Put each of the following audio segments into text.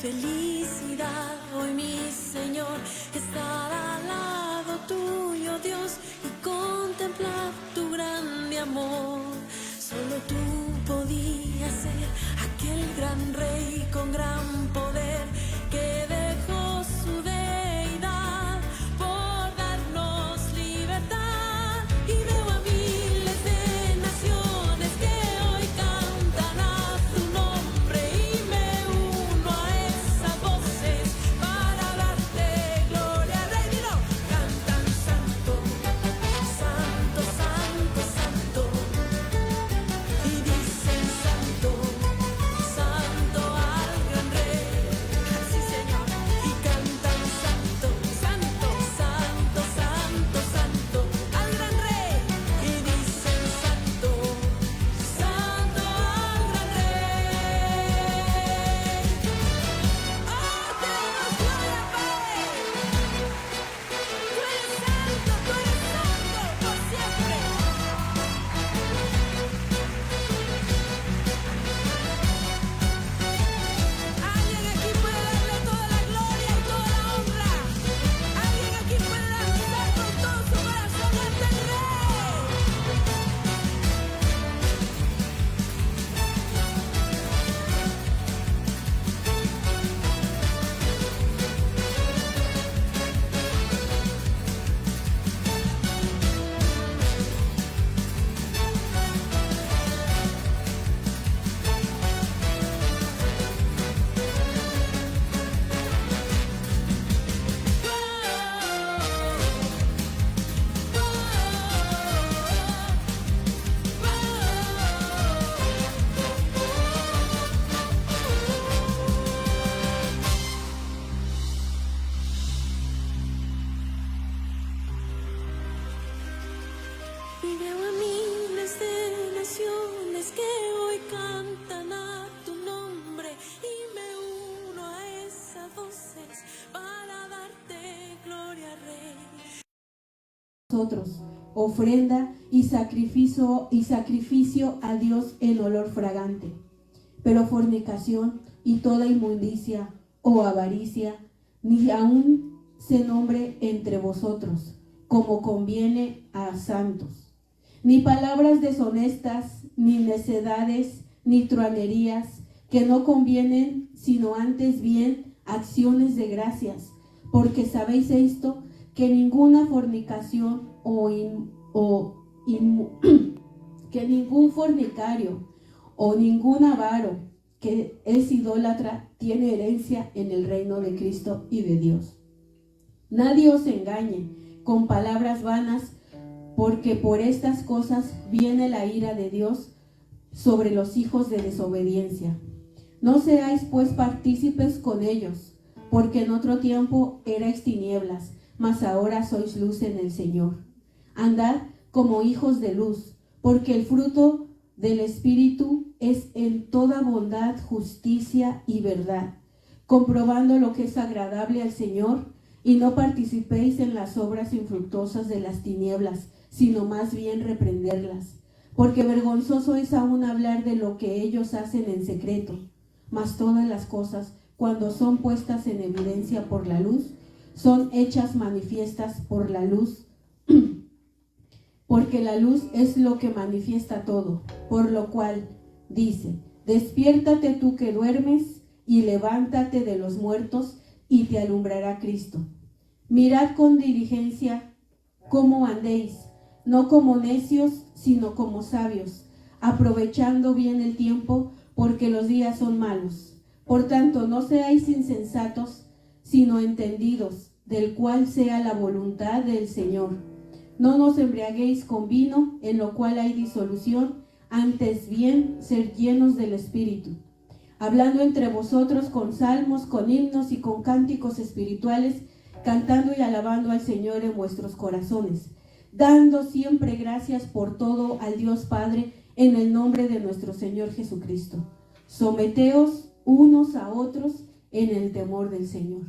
felicidad. Hoy mi Señor estar al lado tuyo, Dios, y contemplar tu grande amor. Solo tú podías ser aquel gran rey con gran poder que dejó su deidad por darnos libertad. Y veo a miles de naciones que hoy cantan a tu nombre y me uno a esas voces para darte gloria, Rey. Dilo, cantan santo, santo, santo, santo. Y dicen santo, santo al gran rey. Sí, Señor. Y cantan santo, santo, santo, santo, santo al gran rey. Y dicen santo, santo al gran rey. ¡Oh, te damos gloria, Padre! Tú eres santo por siempre. Alguien aquí puede darle toda la gloria y toda la honra. Alguien aquí puede danzar con todo su corazón ante el Rey. Y veo a miles de naciones que hoy cantan a tu nombre y me uno a esas voces para darte gloria, Rey. Nosotros, ofrenda y sacrificio a Dios en olor fragante. Pero fornicación y toda inmundicia o avaricia, ni aun se nombre entre vosotros, como conviene a santos. Ni palabras deshonestas, ni necedades, ni truanerías, que no convienen, sino antes bien acciones de gracias. Porque sabéis esto, que ninguna fornicación que ningún fornicario o ningún avaro que es idólatra tiene herencia en el reino de Cristo y de Dios. Nadie os engañe con palabras vanas, porque por estas cosas viene la ira de Dios sobre los hijos de desobediencia. No seáis pues partícipes con ellos, porque en otro tiempo erais tinieblas, mas ahora sois luz en el Señor. Andad como hijos de luz, porque el fruto del Espíritu es en toda bondad, justicia y verdad, comprobando lo que es agradable al Señor, y no participéis en las obras infructuosas de las tinieblas, sino más bien reprenderlas. Porque vergonzoso es aún hablar de lo que ellos hacen en secreto, mas todas las cosas, cuando son puestas en evidencia por la luz, son hechas manifiestas por la luz, porque la luz es lo que manifiesta todo, por lo cual dice: despiértate tú que duermes, y levántate de los muertos, y te alumbrará Cristo. Mirad con diligencia cómo andéis, no como necios, sino como sabios, aprovechando bien el tiempo, porque los días son malos. Por tanto, no seáis insensatos, sino entendidos, del cual sea la voluntad del Señor. No nos embriaguéis con vino, en lo cual hay disolución, antes bien ser llenos del Espíritu, hablando entre vosotros con salmos, con himnos y con cánticos espirituales, cantando y alabando al Señor en vuestros corazones, dando siempre gracias por todo al Dios Padre, en el nombre de nuestro Señor Jesucristo. Someteos unos a otros en el temor del Señor.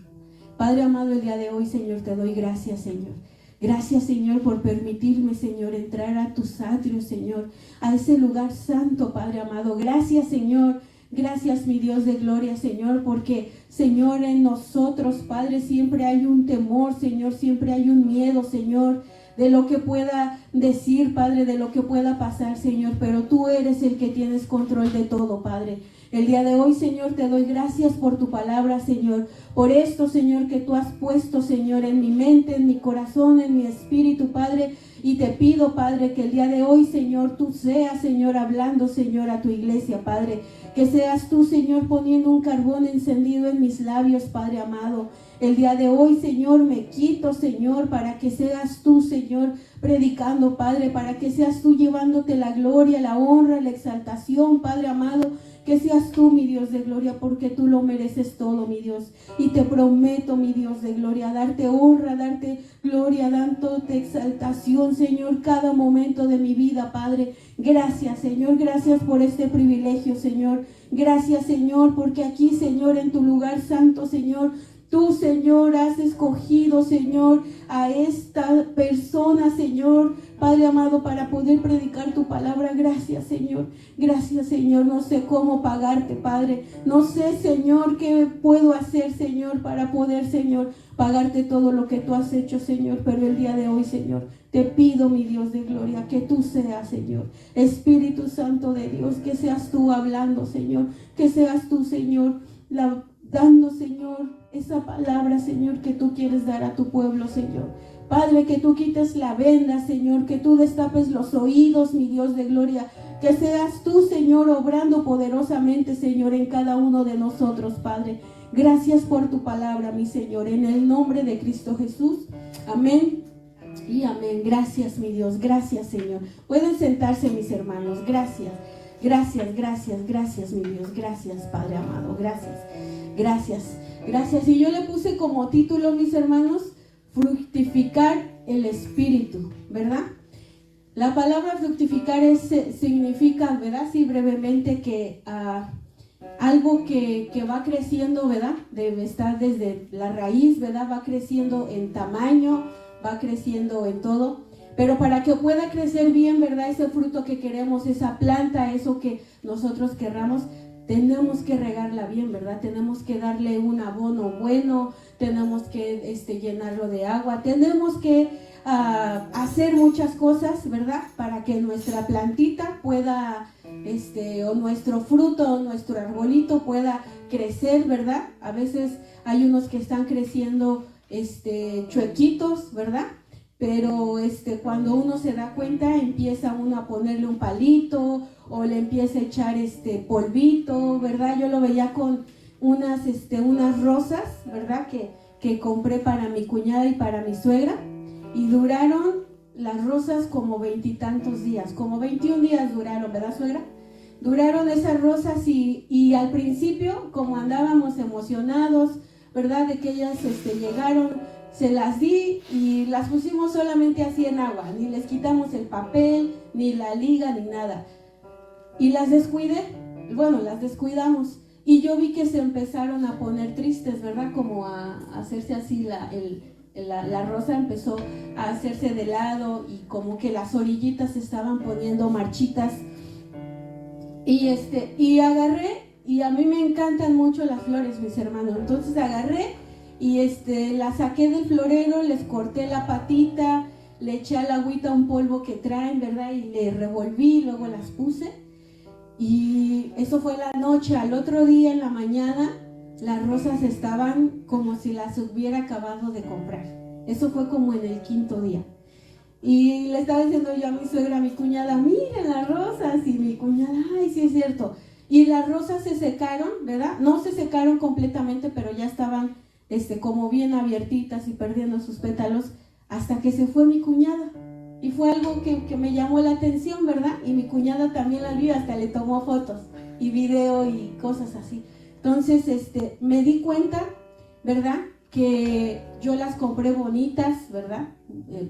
Padre amado, el día de hoy, Señor, te doy gracias, Señor. Gracias, Señor, por permitirme, Señor, entrar a tus atrios, Señor, a ese lugar santo, Padre amado. Gracias, Señor. Gracias, mi Dios de gloria, Señor, porque, Señor, en nosotros, Padre, siempre hay un temor, Señor, siempre hay un miedo, Señor, de lo que pueda decir, Padre, de lo que pueda pasar, Señor, pero tú eres el que tienes control de todo, Padre. El día de hoy, Señor, te doy gracias por tu palabra, Señor, por esto, Señor, que tú has puesto, Señor, en mi mente, en mi corazón, en mi espíritu, Padre, y te pido, Padre, que el día de hoy, Señor, tú seas, Señor, hablando, Señor, a tu iglesia, Padre, que seas tú, Señor, poniendo un carbón encendido en mis labios, Padre amado. El día de hoy, Señor, me quito, Señor, para que seas tú, Señor, predicando, Padre, para que seas tú llevándote la gloria, la honra, la exaltación, Padre amado, que seas tú, mi Dios de gloria, porque tú lo mereces todo, mi Dios. Y te prometo, mi Dios de gloria, darte honra, darte gloria, dándote exaltación, Señor, cada momento de mi vida, Padre. Gracias, Señor, gracias por este privilegio, Señor. Gracias, Señor, porque aquí, Señor, en tu lugar santo, Señor, tú, Señor, has escogido, Señor, a esta persona, Señor, Padre amado, para poder predicar tu palabra. Gracias, Señor. Gracias, Señor. No sé cómo pagarte, Padre. No sé, Señor, qué puedo hacer, Señor, para poder, Señor, pagarte todo lo que tú has hecho, Señor. Pero el día de hoy, Señor, te pido, mi Dios de gloria, que tú seas, Señor, Espíritu Santo de Dios, que seas tú hablando, Señor, que seas tú, Señor, dando, Señor, esa palabra, Señor, que tú quieres dar a tu pueblo, Señor. Padre, que tú quites la venda, Señor, que tú destapes los oídos, mi Dios de gloria, que seas tú, Señor, obrando poderosamente, Señor, en cada uno de nosotros, Padre. Gracias por tu palabra, mi Señor, en el nombre de Cristo Jesús. Amén y amén. Gracias, mi Dios, gracias, Señor. Pueden sentarse, mis hermanos. Gracias, gracias, gracias, gracias, mi Dios. Gracias, Padre amado, gracias, gracias, gracias. Y yo le puse como título, mis hermanos, fructificar el Espíritu, ¿verdad? La palabra fructificar significa, ¿verdad? Sí, brevemente, que algo que va creciendo, ¿verdad? Debe estar desde la raíz, ¿verdad? Va creciendo en tamaño, va creciendo en todo. Pero para que pueda crecer bien, ¿verdad? Ese fruto que queremos, esa planta, eso que nosotros querramos, tenemos que regarla bien, ¿verdad? Tenemos que darle un abono bueno, tenemos que llenarlo de agua, tenemos que hacer muchas cosas, ¿verdad? Para que nuestra plantita pueda, o nuestro fruto, o nuestro arbolito pueda crecer, ¿verdad? A veces hay unos que están creciendo chuequitos, ¿verdad? Pero cuando uno se da cuenta, empieza uno a ponerle un palito o le empieza a echar polvito, ¿verdad? Yo lo veía con unas rosas, ¿verdad? Que compré para mi cuñada y para mi suegra, y duraron las rosas como 20 y tantos días, como 21 días duraron, ¿verdad, suegra? Duraron esas rosas y al principio, como andábamos emocionados, ¿verdad? De que ellas llegaron, se las di y las pusimos solamente así en agua, ni les quitamos el papel, ni la liga, ni nada. Y las descuidé, bueno, las descuidamos. Y yo vi que se empezaron a poner tristes, ¿verdad? Como a hacerse así, la rosa empezó a hacerse de lado y como que las orillitas se estaban poniendo marchitas. Y agarré, y a mí me encantan mucho las flores, mis hermanos. Entonces agarré y la saqué del florero, les corté la patita, le eché al agüita un polvo que traen, ¿verdad? Y le revolví, luego las puse. Y eso fue la noche. Al otro día en la mañana las rosas estaban como si las hubiera acabado de comprar. Eso fue como en el 5.º día. Y le estaba diciendo yo a mi suegra, a mi cuñada, miren las rosas. Y mi cuñada, ay, sí es cierto. Y las rosas se secaron, ¿verdad? No se secaron completamente, pero ya estaban como bien abiertitas y perdiendo sus pétalos, hasta que se fue mi cuñada. Y fue algo que me llamó la atención, ¿verdad? Y mi cuñada también la vio, hasta le tomó fotos y video y cosas así. Entonces, me di cuenta, ¿verdad? Que yo las compré bonitas, ¿verdad?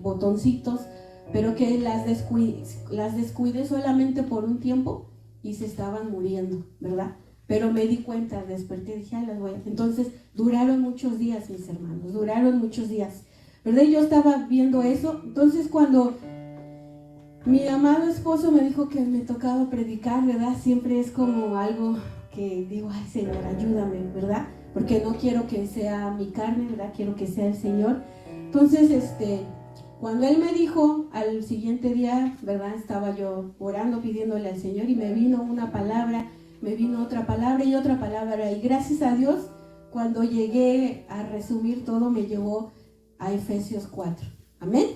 Botoncitos, pero que las descuidé solamente por un tiempo y se estaban muriendo, ¿verdad? Pero me di cuenta, desperté y dije, ay, las voy a hacer. Entonces, duraron muchos días, mis hermanos, duraron muchos días, ¿verdad? Y yo estaba viendo eso. Entonces, cuando mi amado esposo me dijo que me tocaba predicar, ¿verdad? Siempre es como algo que digo, ay Señor, ayúdame, ¿verdad? Porque no quiero que sea mi carne, ¿verdad? Quiero que sea el Señor. Entonces, cuando Él me dijo, al siguiente día, ¿verdad? Estaba yo orando, pidiéndole al Señor, y me vino una palabra, me vino otra palabra y otra palabra. Y gracias a Dios, cuando llegué a resumir todo, me llevó a Efesios 4. Amén.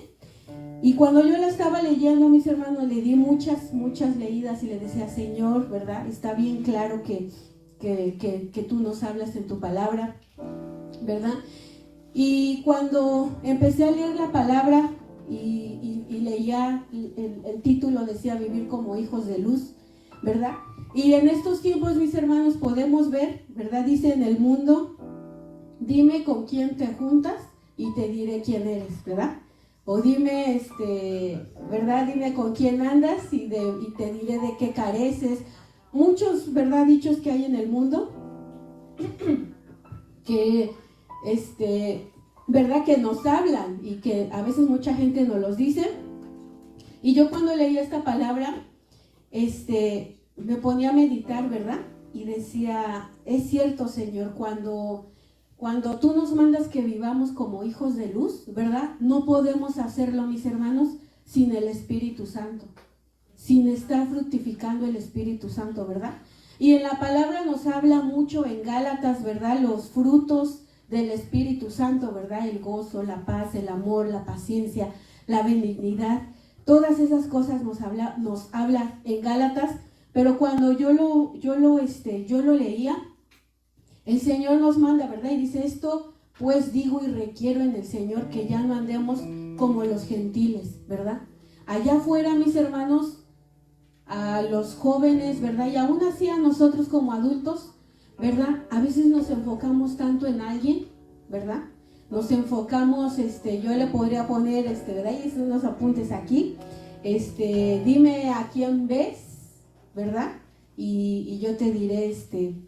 Y cuando yo la estaba leyendo, mis hermanos, le di muchas leídas y le decía, Señor, ¿verdad? Está bien claro que tú nos hablas en tu palabra, ¿verdad? Y cuando empecé a leer la palabra y leía el título, decía vivir como hijos de luz, ¿verdad? Y en estos tiempos, mis hermanos, podemos ver, ¿verdad? Dice en el mundo, dime con quién te juntas y te diré quién eres, ¿verdad? O dime, ¿verdad? Dime con quién andas y te diré de qué careces. Muchos, ¿verdad? Dichos que hay en el mundo que, ¿verdad? Que nos hablan y que a veces mucha gente nos los dice. Y yo cuando leía esta palabra, me ponía a meditar, ¿verdad? Y decía, es cierto, Señor, cuando tú nos mandas que vivamos como hijos de luz, ¿verdad? No podemos hacerlo, mis hermanos, sin el Espíritu Santo, sin estar fructificando el Espíritu Santo, ¿verdad? Y en la palabra nos habla mucho en Gálatas, ¿verdad? Los frutos del Espíritu Santo, ¿verdad? El gozo, la paz, el amor, la paciencia, la benignidad. Todas esas cosas nos habla en Gálatas, pero cuando yo lo leía, el Señor nos manda, ¿verdad? Y dice, esto pues digo y requiero en el Señor, que ya no andemos como los gentiles, ¿verdad? Allá afuera, mis hermanos, a los jóvenes, ¿verdad? Y aún así a nosotros como adultos, ¿verdad? A veces nos enfocamos tanto en alguien, ¿verdad? Nos enfocamos, yo le podría poner, ¿verdad? Y hice unos apuntes aquí, dime a quién ves, ¿verdad? Y yo te diré, sin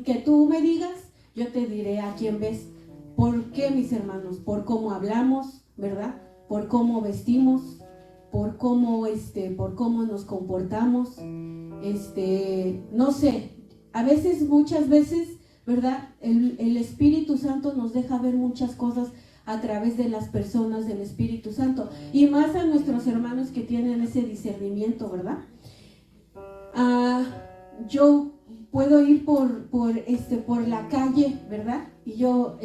que tú me digas, yo te diré a quién ves. ¿Por qué, mis hermanos? Por cómo hablamos, ¿verdad? Por cómo vestimos, por cómo nos comportamos, no sé, muchas veces, ¿verdad? El Espíritu Santo nos deja ver muchas cosas a través de las personas del Espíritu Santo, y más a nuestros hermanos que tienen ese discernimiento, ¿verdad? Yo puedo ir por la calle, ¿verdad? Y yo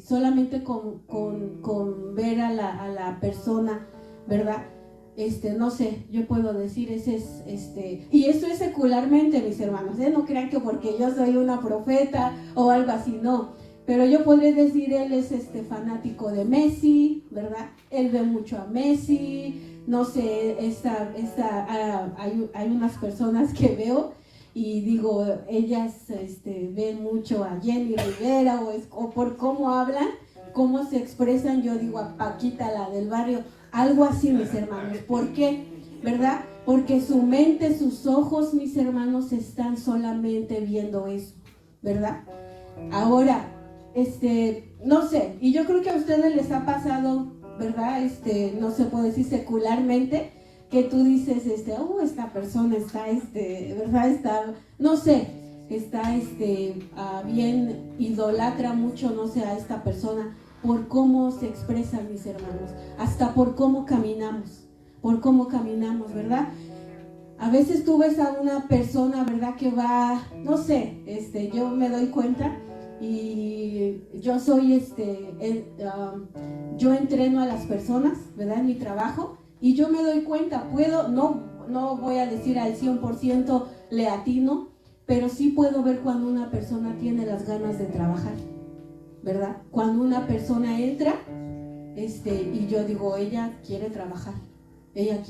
solamente con ver a la persona, ¿verdad? No sé, yo puedo decir, y esto es secularmente, mis hermanos, no crean que porque yo soy una profeta o algo así, no, pero yo podré decir, él es fanático de Messi, ¿verdad? Él ve mucho a Messi, no sé, hay unas personas que veo y digo, ellas ven mucho a Jenny Rivera o por cómo hablan, cómo se expresan, yo digo a Paquita, la del barrio, algo así, mis hermanos. ¿Por qué? ¿Verdad? Porque su mente, sus ojos, mis hermanos, están solamente viendo eso, ¿verdad? Ahora, no sé, y yo creo que a ustedes les ha pasado, ¿verdad? No se puede decir secularmente, que tú dices, esta persona está, ¿verdad? Está, no sé, está, bien, idolatra mucho, no sé, a esta persona, por cómo se expresan, mis hermanos, hasta por cómo caminamos, ¿verdad? A veces tú ves a una persona, ¿verdad? Que va, no sé, yo me doy cuenta y yo soy, yo entreno a las personas, ¿verdad? En mi trabajo, y yo me doy cuenta, no voy a decir al 100% le atino, pero sí puedo ver cuando una persona tiene las ganas de trabajar, ¿verdad? Cuando una persona entra, y yo digo, ella quiere trabajar, ella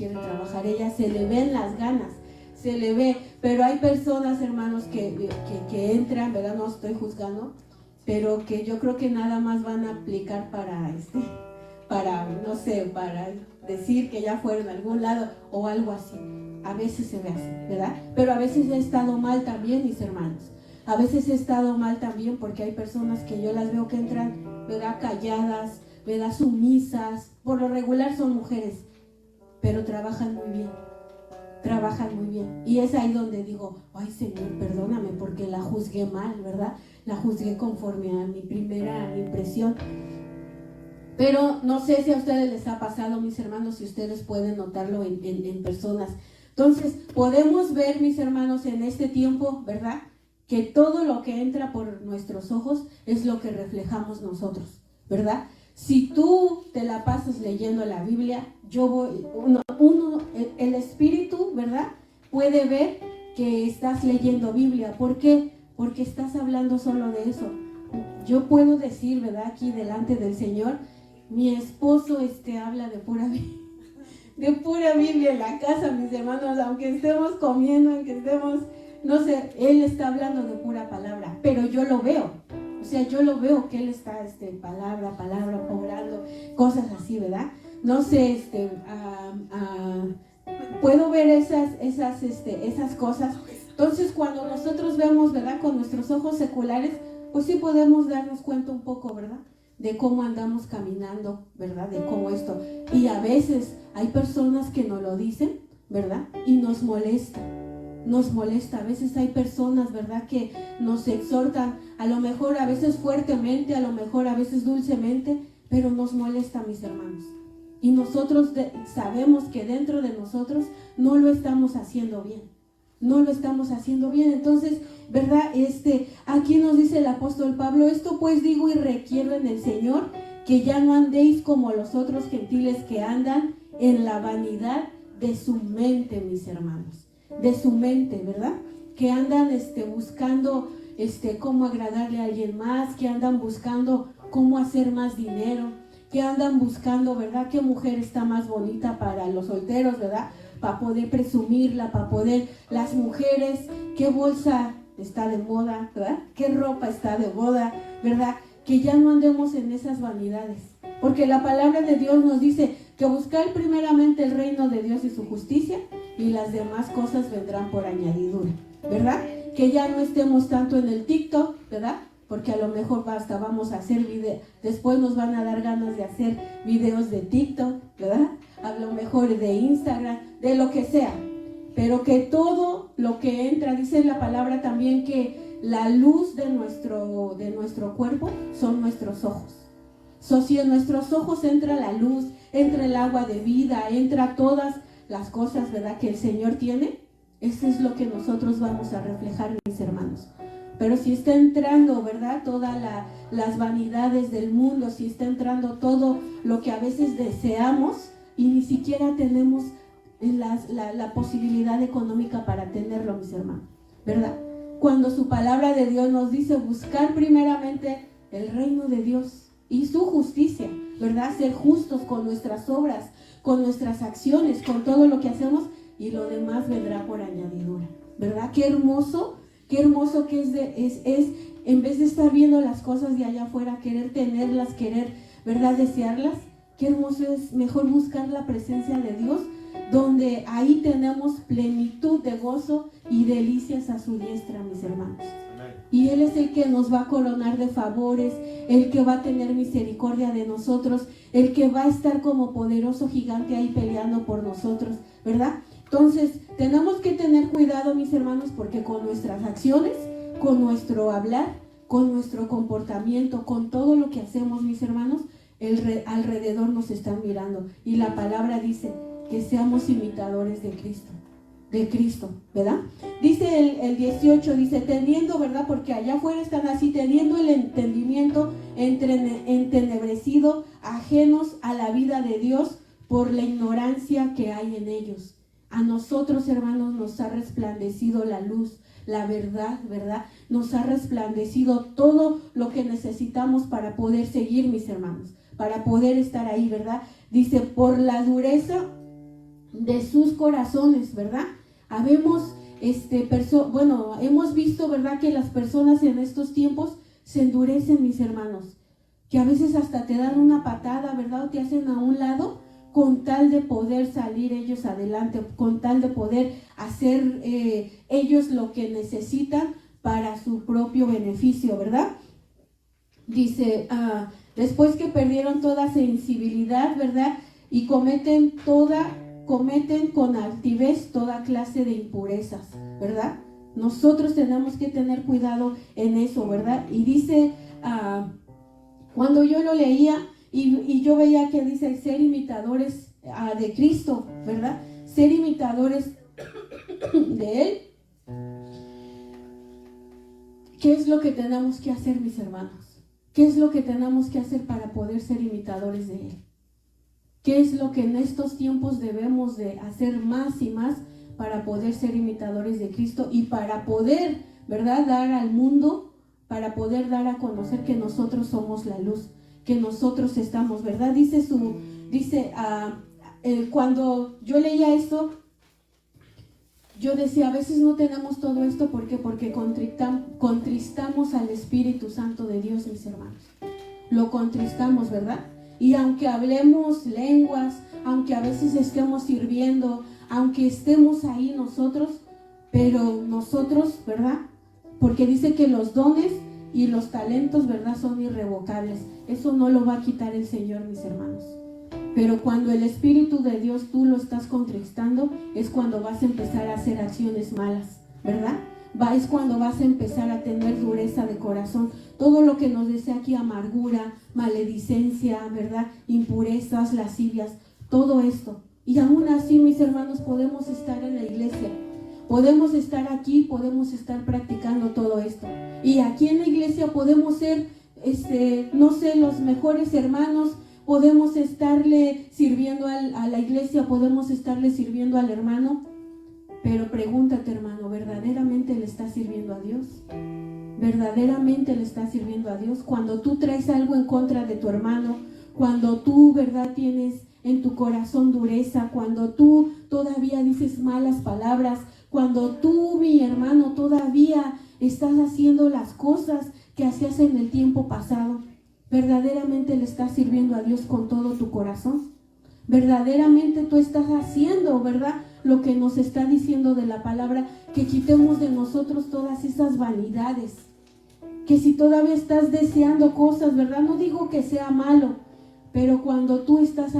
se le ven las ganas, se le ve, pero hay personas, hermanos, que entran, ¿verdad? No estoy juzgando, pero que yo creo que nada más van a aplicar para, no sé, para decir que ya fueron a algún lado o algo así. A veces se ve así, ¿verdad? Pero a veces he estado mal también, mis hermanos. A veces he estado mal también porque hay personas que yo las veo que entran, ¿verdad? Calladas, ¿verdad? Sumisas. Por lo regular son mujeres, pero trabajan muy bien. trabajan muy bien. Y es ahí donde digo, ay Señor, perdóname porque la juzgué mal, ¿verdad? La juzgué conforme a mi primera impresión. Pero no sé si a ustedes les ha pasado, mis hermanos, si ustedes pueden notarlo en personas. Entonces, podemos ver, mis hermanos, en este tiempo, ¿verdad?, que todo lo que entra por nuestros ojos es lo que reflejamos nosotros, ¿verdad? Si tú te la pasas leyendo la Biblia, el espíritu, ¿verdad?, puede ver que estás leyendo Biblia. ¿Por qué? Porque estás hablando solo de eso. Yo puedo decir, ¿verdad?, aquí delante del Señor, mi esposo habla de pura Biblia en la casa, mis hermanos, aunque estemos comiendo, aunque estemos, no sé, él está hablando de pura palabra, pero yo lo veo. O sea, yo lo veo que él está, palabra, orando, cosas así, ¿verdad? No sé, puedo ver esas cosas. Entonces, cuando nosotros vemos, ¿verdad?, con nuestros ojos seculares, pues sí podemos darnos cuenta un poco, ¿verdad?, de cómo andamos caminando, ¿verdad?, de cómo esto. Y a veces hay personas que nos lo dicen, ¿verdad?, y nos molesta. A veces hay personas, ¿verdad?, que nos exhortan, a lo mejor a veces fuertemente, a lo mejor a veces dulcemente, pero nos molesta, mis hermanos. Y nosotros sabemos que dentro de nosotros no lo estamos haciendo bien. Entonces, ¿verdad? Aquí nos dice el apóstol Pablo, esto pues digo y requiero en el Señor, que ya no andéis como los otros gentiles que andan en la vanidad de su mente, mis hermanos. De su mente, ¿verdad? Que andan buscando cómo agradarle a alguien más, que andan buscando cómo hacer más dinero, que andan buscando, ¿verdad?, qué mujer está más bonita para los solteros, ¿verdad?, para poder presumirla, las mujeres, qué bolsa está de moda, ¿verdad?, qué ropa está de moda, ¿verdad? Que ya no andemos en esas vanidades, porque la palabra de Dios nos dice que buscar primeramente el reino de Dios y su justicia, y las demás cosas vendrán por añadidura, ¿verdad? Que ya no estemos tanto en el TikTok, ¿verdad?, porque a lo mejor hasta vamos a hacer después nos van a dar ganas de hacer videos de TikTok, ¿verdad?, a lo mejor de Instagram, de lo que sea, pero que todo lo que entra, dice la palabra también que la luz de nuestro cuerpo son nuestros ojos. Si en nuestros ojos entra la luz, entra el agua de vida, entra todas las cosas, ¿verdad?, que el Señor tiene, eso es lo que nosotros vamos a reflejar, mis hermanos. Pero si está entrando, ¿verdad?, todas las vanidades del mundo, si está entrando todo lo que a veces deseamos y ni siquiera tenemos la posibilidad económica para tenerlo, mis hermanos, ¿verdad? Cuando su palabra de Dios nos dice buscar primeramente el reino de Dios y su justicia, ¿verdad? Ser justos con nuestras obras, con nuestras acciones, con todo lo que hacemos, y lo demás vendrá por añadidura, ¿verdad? Qué hermoso que es en vez de estar viendo las cosas de allá afuera, querer tenerlas, ¿verdad?, desearlas. Qué hermoso es mejor buscar la presencia de Dios, donde ahí tenemos plenitud de gozo y delicias a su diestra, mis hermanos. Y Él es el que nos va a coronar de favores, el que va a tener misericordia de nosotros, el que va a estar como poderoso gigante ahí peleando por nosotros, ¿verdad? Entonces, tenemos que tener cuidado, mis hermanos, porque con nuestras acciones, con nuestro hablar, con nuestro comportamiento, con todo lo que hacemos, mis hermanos, alrededor nos están mirando. Y la palabra dice que seamos imitadores de Cristo, ¿verdad? Dice el 18, dice, teniendo, ¿verdad?, porque allá afuera están así, teniendo el entendimiento entenebrecido, ajenos a la vida de Dios por la ignorancia que hay en ellos. A nosotros, hermanos, nos ha resplandecido la luz, la verdad, ¿verdad? Nos ha resplandecido todo lo que necesitamos para poder seguir, mis hermanos, para poder estar ahí, ¿verdad? Dice, por la dureza de sus corazones, ¿verdad? Hemos visto, ¿verdad?, que las personas en estos tiempos se endurecen, mis hermanos, que a veces hasta te dan una patada, ¿verdad?, o te hacen a un lado, con tal de poder salir ellos adelante, con tal de poder hacer ellos lo que necesitan para su propio beneficio, ¿verdad? Dice, después que perdieron toda sensibilidad, ¿verdad?, y cometen toda cometen con altivez toda clase de impurezas, ¿verdad? Nosotros tenemos que tener cuidado en eso, ¿verdad? Y dice, cuando yo lo leía y yo veía que dice ser imitadores de Cristo, ¿verdad? Ser imitadores de Él. ¿Qué es lo que tenemos que hacer, mis hermanos? ¿Qué es lo que tenemos que hacer para poder ser imitadores de Él? ¿Qué es lo que en estos tiempos debemos de hacer más y más para poder ser imitadores de Cristo y para poder, ¿verdad?, dar al mundo, para poder dar a conocer que nosotros somos la luz, que nosotros estamos, ¿verdad? Cuando yo leía esto, yo decía, a veces no tenemos todo esto, ¿por qué? Porque contristamos al Espíritu Santo de Dios, mis hermanos. Lo contristamos, ¿verdad? Y aunque hablemos lenguas, aunque a veces estemos sirviendo, aunque estemos ahí nosotros, pero nosotros, ¿verdad? Porque dice que los dones y los talentos, ¿verdad?, son irrevocables. Eso no lo va a quitar el Señor, mis hermanos. Pero cuando el Espíritu de Dios tú lo estás contristando, es cuando vas a empezar a hacer acciones malas, ¿verdad? Es cuando vas a empezar a tener dureza de corazón. Todo lo que nos desea aquí, amargura, maledicencia, ¿verdad?, impurezas, lascivias, todo esto. Y aún así, mis hermanos, podemos estar en la iglesia, podemos estar aquí, podemos estar practicando todo esto. Y aquí en la iglesia podemos ser, no sé, los mejores hermanos, podemos estarle sirviendo a la iglesia, podemos estarle sirviendo al hermano. Pero pregúntate, hermano, ¿verdaderamente le estás sirviendo a Dios? ¿Verdaderamente le estás sirviendo a Dios? Cuando tú traes algo en contra de tu hermano, cuando tú, ¿verdad?, tienes en tu corazón dureza, cuando tú todavía dices malas palabras, cuando tú, mi hermano, todavía estás haciendo las cosas que hacías en el tiempo pasado, ¿verdaderamente le estás sirviendo a Dios con todo tu corazón? ¿Verdaderamente tú estás haciendo, verdad, lo que nos está diciendo de la palabra, que quitemos de nosotros todas esas vanidades? Que si todavía estás deseando cosas, ¿verdad? No digo que sea malo, pero cuando tú estás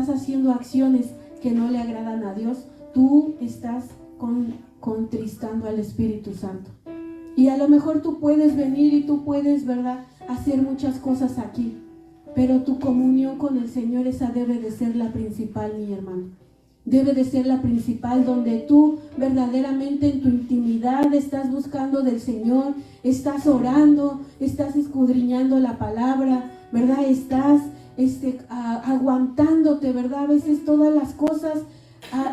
haciendo acciones que no le agradan a Dios, tú estás contristando al Espíritu Santo. Y a lo mejor tú puedes venir y tú puedes, ¿verdad?, hacer muchas cosas aquí, pero tu comunión con el Señor, esa debe de ser la principal, mi hermano. Debe de ser la principal, donde tú verdaderamente en tu intimidad estás buscando del Señor, estás orando, estás escudriñando la palabra, ¿verdad? Estás aguantándote, ¿verdad? A veces todas las cosas,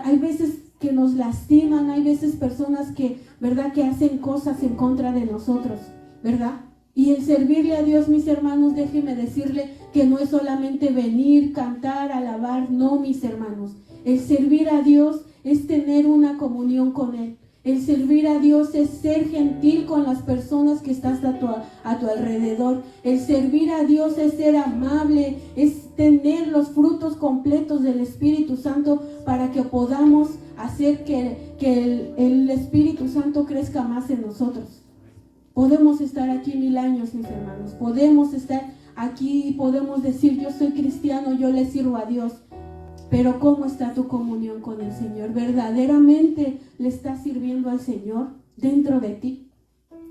hay veces que nos lastiman, hay veces personas que, ¿verdad?, que hacen cosas en contra de nosotros, ¿verdad? Y el servirle a Dios, mis hermanos, déjenme decirle que no es solamente venir, cantar, alabar, no, mis hermanos. El servir a Dios es tener una comunión con Él. El servir a Dios es ser gentil con las personas que estás a tu alrededor. El servir a Dios es ser amable, es tener los frutos completos del Espíritu Santo para que podamos hacer que el Espíritu Santo crezca más en nosotros. Podemos estar aquí 1000 años, mis hermanos. Podemos estar aquí y podemos decir, yo soy cristiano, yo le sirvo a Dios. Pero ¿cómo está tu comunión con el Señor? ¿Verdaderamente le estás sirviendo al Señor dentro de ti?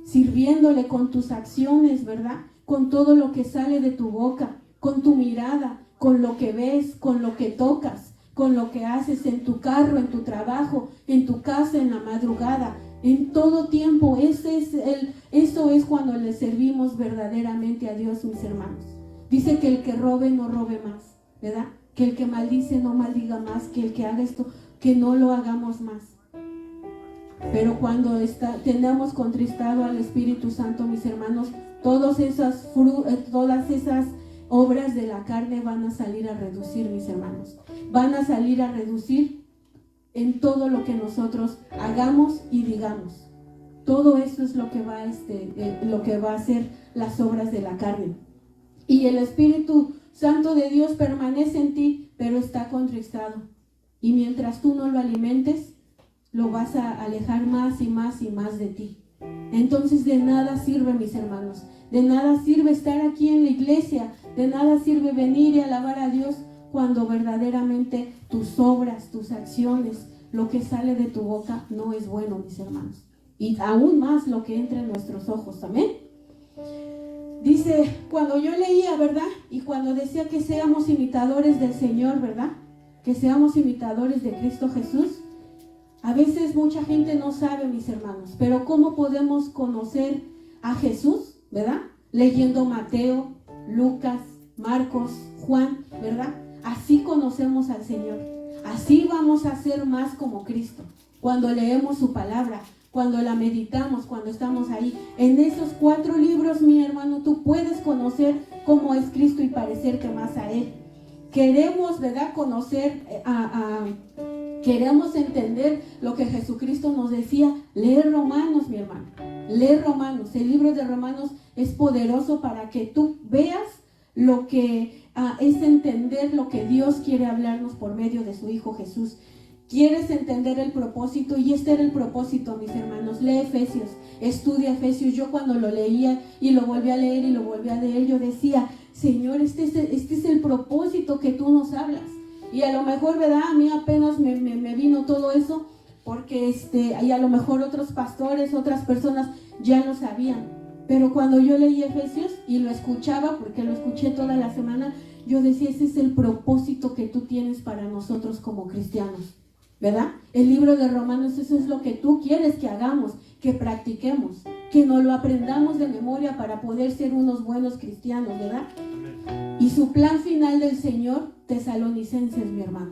Sirviéndole con tus acciones, ¿verdad? Con todo lo que sale de tu boca, con tu mirada, con lo que ves, con lo que tocas, con lo que haces en tu carro, en tu trabajo, en tu casa, en la madrugada, en todo tiempo. Eso es cuando le servimos verdaderamente a Dios, mis hermanos. Dice que el que robe no robe más, ¿verdad? Que el que maldice no maldiga más, que el que haga esto, que no lo hagamos más. Pero cuando tenemos contristado al Espíritu Santo, mis hermanos, todas esas obras de la carne van a salir a reducir, mis hermanos. Van a salir a reducir en todo lo que nosotros hagamos y digamos. Todo eso es lo que va a hacer las obras de la carne. Y el Espíritu Santo de Dios permanece en ti, pero está contristado. Y mientras tú no lo alimentes, lo vas a alejar más y más y más de ti. Entonces de nada sirve, mis hermanos, de nada sirve estar aquí en la iglesia, de nada sirve venir y alabar a Dios cuando verdaderamente tus obras, tus acciones, lo que sale de tu boca no es bueno, mis hermanos. Y aún más lo que entra en nuestros ojos, amén. Dice, cuando yo leía, ¿verdad? Y cuando decía que seamos imitadores del Señor, ¿verdad? Que seamos imitadores de Cristo Jesús. A veces mucha gente no sabe, mis hermanos, pero ¿cómo podemos conocer a Jesús, ¿verdad? Leyendo Mateo, Lucas, Marcos, Juan, ¿verdad? Así conocemos al Señor. Así vamos a ser más como Cristo. Cuando leemos su palabra, cuando la meditamos, cuando estamos ahí. En esos 4 libros, mi hermano, tú puedes conocer cómo es Cristo y parecerte más a Él. Queremos, ¿verdad? Conocer, queremos entender lo que Jesucristo nos decía. Leer Romanos, mi hermano. Leer Romanos. El libro de Romanos es poderoso para que tú veas lo que es entender lo que Dios quiere hablarnos por medio de su Hijo Jesús. ¿Quieres entender el propósito? Y este era el propósito, mis hermanos. Lee Efesios, estudia Efesios. Yo cuando lo leía y lo volví a leer y lo volví a leer, yo decía, Señor, este es el propósito que tú nos hablas. Y a lo mejor, ¿verdad? A mí apenas me vino todo eso, porque y a lo mejor otros pastores, otras personas ya lo sabían. Pero cuando yo leí Efesios y lo escuchaba, porque lo escuché toda la semana, yo decía, ese es el propósito que tú tienes para nosotros como cristianos, ¿verdad? El libro de Romanos, eso es lo que tú quieres que hagamos, que practiquemos, que nos lo aprendamos de memoria para poder ser unos buenos cristianos, ¿verdad? Y su plan final del Señor, Tesalonicenses, mi hermano,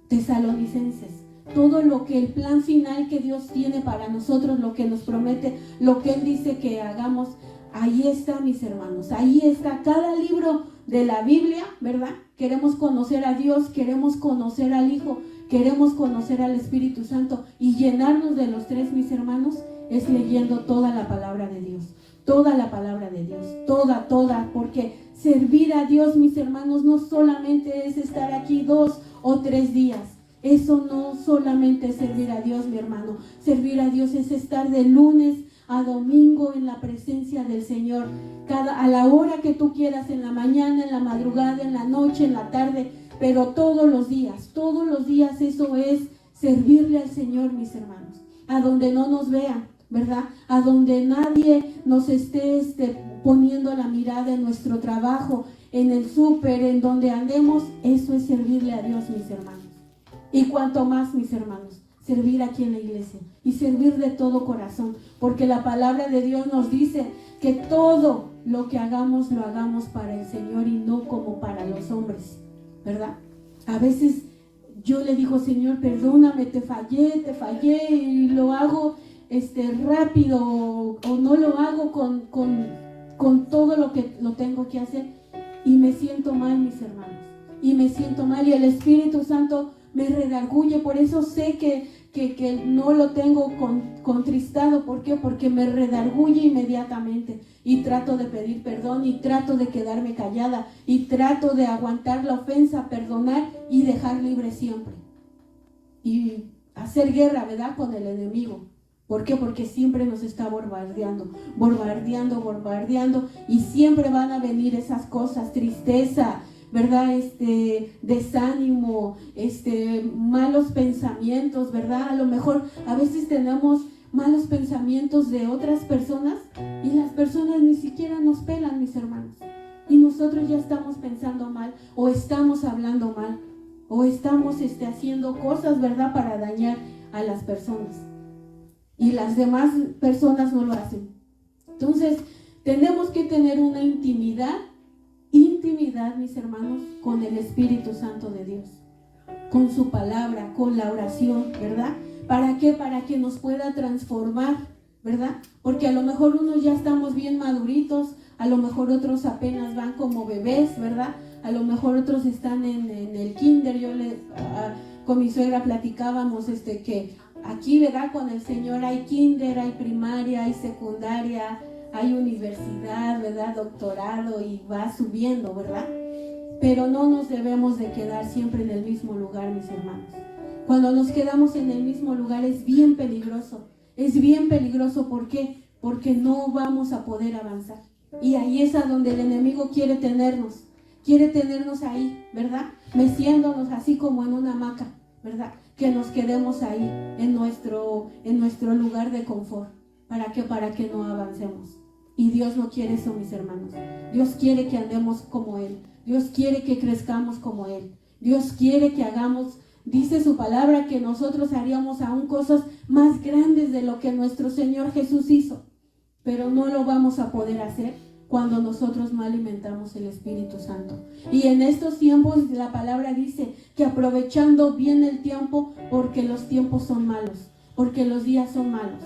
Tesalonicenses. Todo lo que el plan final que Dios tiene para nosotros, lo que nos promete, lo que Él dice que hagamos, ahí está, mis hermanos, ahí está cada libro de la Biblia, ¿verdad? Queremos conocer a Dios, queremos conocer al Hijo, queremos conocer al Espíritu Santo y llenarnos de los 3, mis hermanos, es leyendo toda la palabra de Dios, toda la palabra de Dios, toda, porque servir a Dios, mis hermanos, no solamente es estar aquí 2 o 3 días. Eso no solamente es servir a Dios, mi hermano. Servir a Dios es estar de lunes a domingo en la presencia del Señor. A la hora que tú quieras, en la mañana, en la madrugada, en la noche, en la tarde, pero todos los días eso es servirle al Señor, mis hermanos. A donde no nos vean, ¿verdad? A donde nadie nos esté poniendo la mirada en nuestro trabajo, en el súper, en donde andemos, eso es servirle a Dios, mis hermanos. Y cuanto más, mis hermanos, servir aquí en la iglesia y servir de todo corazón, porque la palabra de Dios nos dice que todo lo que hagamos, lo hagamos para el Señor y no como para los hombres, ¿verdad? A veces yo le digo, Señor, perdóname, te fallé y lo hago rápido o no lo hago con todo lo que lo tengo que hacer y me siento mal, mis hermanos, y me siento mal y el Espíritu Santo me redarguye. Por eso sé que no lo tengo contristado. ¿Por qué? Porque me redarguye inmediatamente y trato de pedir perdón y trato de quedarme callada y trato de aguantar la ofensa, perdonar y dejar libre siempre y hacer guerra, ¿verdad? Con el enemigo. ¿Por qué? Porque siempre nos está bombardeando y siempre van a venir esas cosas, tristeza, ¿verdad? Desánimo, malos pensamientos, ¿verdad? A lo mejor a veces tenemos malos pensamientos de otras personas y las personas ni siquiera nos pelan, mis hermanos. Y nosotros ya estamos pensando mal o estamos hablando mal o estamos haciendo cosas, ¿verdad? Para dañar a las personas. Y las demás personas no lo hacen. Entonces, tenemos que tener una intimidad, mis hermanos, con el Espíritu Santo de Dios, con su palabra, con la oración, ¿verdad? ¿Para qué? Para que nos pueda transformar, ¿verdad? Porque a lo mejor unos ya estamos bien maduritos, a lo mejor otros apenas van como bebés, ¿verdad? A lo mejor otros están en el kinder. Con mi suegra platicábamos que aquí, ¿verdad? Con el Señor hay kinder, hay primaria, hay secundaria, hay universidad, ¿verdad? Doctorado y va subiendo, ¿verdad? Pero no nos debemos de quedar siempre en el mismo lugar, mis hermanos. Cuando nos quedamos en el mismo lugar es bien peligroso. Es bien peligroso, ¿por qué? Porque no vamos a poder avanzar. Y ahí es a donde el enemigo quiere tenernos. quiere tenernos ahí, ¿verdad? Meciéndonos así como en una hamaca, ¿verdad? Que nos quedemos ahí en nuestro lugar de confort. ¿Para qué? Para que no avancemos. Y Dios no quiere eso, mis hermanos. Dios quiere que andemos como Él. Dios quiere que crezcamos como Él. Dios quiere que hagamos, dice su palabra, que nosotros haríamos aún cosas más grandes de lo que nuestro Señor Jesús hizo. Pero no lo vamos a poder hacer cuando nosotros no alimentamos el Espíritu Santo. Y en estos tiempos la palabra dice que aprovechando bien el tiempo, porque los tiempos son malos, porque los días son malos.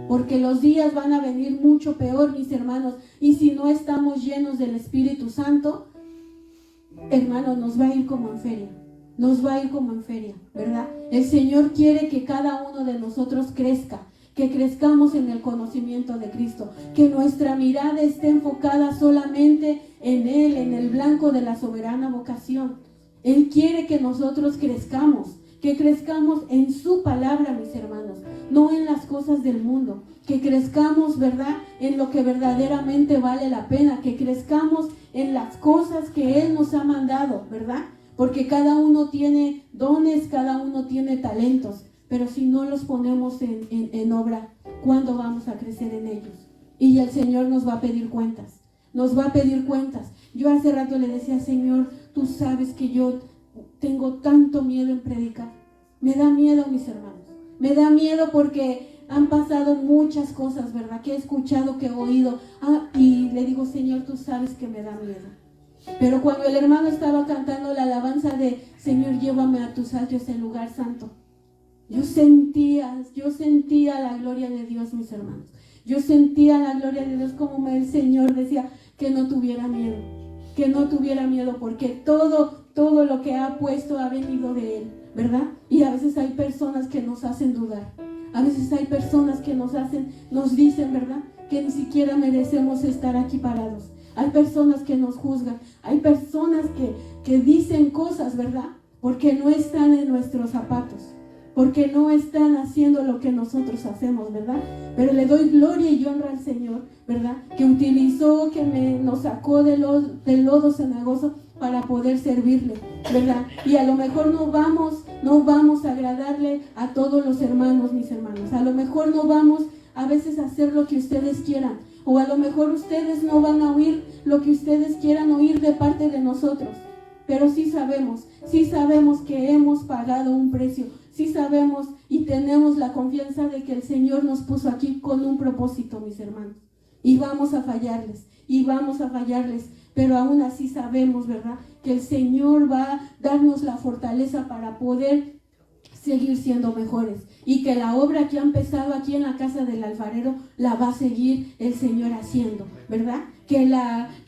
Porque los días van a venir mucho peor, mis hermanos. Y si no estamos llenos del Espíritu Santo, hermanos, nos va a ir como en feria. Nos va a ir como en feria, ¿verdad? El Señor quiere que cada uno de nosotros crezca, que crezcamos en el conocimiento de Cristo, que nuestra mirada esté enfocada solamente en Él, en el blanco de la soberana vocación. Él quiere que nosotros crezcamos, que crezcamos en su palabra, mis hermanos, no en las cosas del mundo, que crezcamos, ¿verdad?, en lo que verdaderamente vale la pena, que crezcamos en las cosas que Él nos ha mandado, ¿verdad? Porque cada uno tiene dones, cada uno tiene talentos, pero si no los ponemos en obra, ¿cuándo vamos a crecer en ellos? Y el Señor nos va a pedir cuentas, nos va a pedir cuentas. Yo hace rato le decía, Señor, tú sabes que yo tengo tanto miedo en predicar. Me da miedo, mis hermanos. Me da miedo porque han pasado muchas cosas, ¿verdad? Que he escuchado, que he oído. Y le digo, Señor, tú sabes que me da miedo. Pero cuando el hermano estaba cantando la alabanza de Señor, llévame a tus atrios en lugar santo, yo sentía la gloria de Dios, mis hermanos. Yo sentía la gloria de Dios, como el Señor decía que no tuviera miedo. Que no tuviera miedo, porque todo lo que ha puesto ha venido de Él, ¿verdad? Y a veces hay personas que nos hacen dudar. A veces hay personas que nos dicen, ¿verdad?, que ni siquiera merecemos estar aquí parados. Hay personas que nos juzgan. Hay personas que dicen cosas, ¿verdad?, porque no están en nuestros zapatos, porque no están haciendo lo que nosotros hacemos, ¿verdad? Pero le doy gloria y honra al Señor, ¿verdad?, que utilizó, que nos sacó del lodo cenagoso para poder servirle, ¿verdad? Y a lo mejor no vamos a agradarle a todos los hermanos, mis hermanos. A lo mejor no vamos a veces a hacer lo que ustedes quieran, o a lo mejor ustedes no van a oír lo que ustedes quieran oír de parte de nosotros. Pero sí sabemos que hemos pagado un precio. Sí sabemos y tenemos la confianza de que el Señor nos puso aquí con un propósito, mis hermanos. Y vamos a fallarles, pero aún así sabemos, ¿verdad?, que el Señor va a darnos la fortaleza para poder seguir siendo mejores. Y que la obra que ha empezado aquí en la casa del alfarero la va a seguir el Señor haciendo, ¿verdad? Que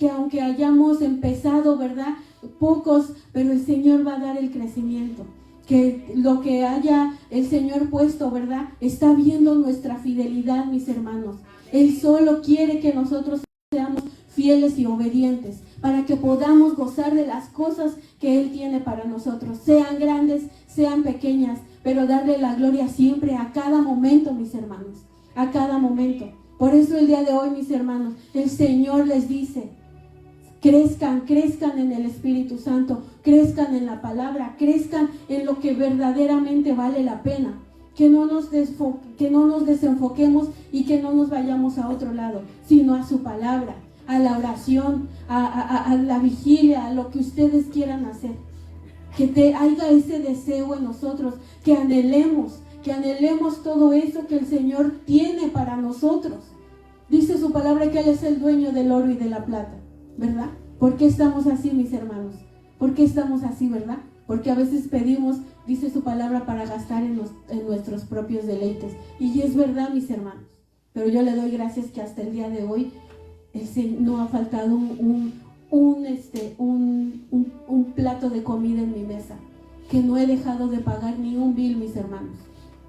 aunque hayamos empezado, ¿verdad?, pocos, pero el Señor va a dar el crecimiento. Que lo que haya el Señor puesto, ¿verdad?, está viendo nuestra fidelidad, mis hermanos. Él solo quiere que nosotros seamos fieles y obedientes para que podamos gozar de las cosas que Él tiene para nosotros, sean grandes, sean pequeñas, pero darle la gloria siempre, a cada momento, mis hermanos, a cada momento. Por eso el día de hoy, mis hermanos, el Señor les dice: crezcan en el Espíritu Santo, crezcan en la palabra, crezcan en lo que verdaderamente vale la pena. Que no nos desenfoquemos y que no nos vayamos a otro lado, sino a su palabra, a la oración, a la vigilia, a lo que ustedes quieran hacer. Que haya ese deseo en nosotros, que anhelemos todo eso que el Señor tiene para nosotros. Dice su palabra que Él es el dueño del oro y de la plata, ¿verdad? ¿Por qué estamos así, mis hermanos? ¿Por qué estamos así, verdad? Porque a veces pedimos, dice su palabra, para gastar en nuestros propios deleites. Y es verdad, mis hermanos. Pero yo le doy gracias que hasta el día de hoy no ha faltado un plato de comida en mi mesa. Que no he dejado de pagar ni un bill, mis hermanos,